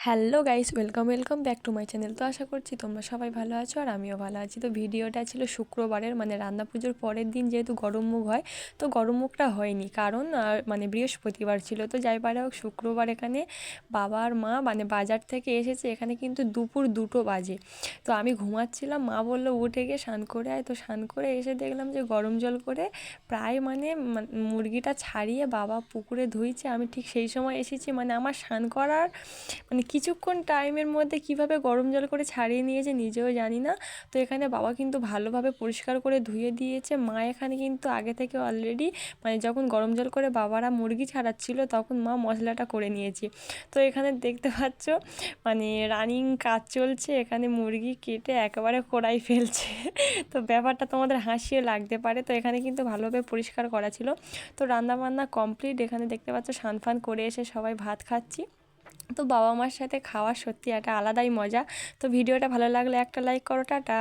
Hello guys, welcome back to my channel. তো আশা করছি তোমরা সবাই ভালো আছো আর আমিও ভালো আছি। তো ভিডিওটা ছিল শুক্রবারের, মানে রান্না পুজোর পরের দিন, যেহেতু গরম মুখ হয় তো গরম মুখটা হয়নি, কারণ মানে বৃহস্পতিবার ছিল। তো যাই পারে হোক, শুক্রবার এখানে বাবা আর মা মানে বাজার থেকে এসেছে। এখানে কিন্তু দুপুর 2টো বাজে। তো আমি ঘুমাচ্ছিলাম, মা বললো উঠে গিয়ে স্নান করে আয়। তো স্নান করে এসে দেখলাম যে গরম জল করে প্রায় মুরগিটা ছাড়িয়ে বাবা পুকুরে ধুইছে। আমি ঠিক সেই সময় এসেছি, মানে আমার স্নান করার মানে কিছুক্ষণ টাইমের মধ্যে কিভাবে গরম জল করে ছাড়িয়ে নিয়েছে নিজেও জানি না। তো এখানে বাবা কিন্তু ভালোভাবে পরিষ্কার করে ধুয়ে দিয়েছে। মা এখানে কিন্তু আগে থেকে অলরেডি, মানে যখন গরম জল করে বাবারা মুরগি ছাড়াচ্ছিল তখন মা মশলাটা করে নিয়েছে। তো এখানে দেখতে পাচ্ছ মানে রানিং কাজ চলছে, এখানে মুরগি কেটে একেবারে কড়াই ফেলছে। তো ব্যাপারটা তোমাদের হাসিও লাগতে পারে। তো এখানে কিন্তু ভালোভাবে পরিষ্কার করা ছিল। তো রান্নাবান্না কমপ্লিট। এখানে দেখতে পাচ্ছ স্নান ফান করে এসে সবাই ভাত খাচ্ছি। তো বাবা মার সাথে খাওয়া সত্যি একটা আলাদাই মজা। তো ভিডিওটা ভালো লাগলে একটা লাইক করো, টাটা।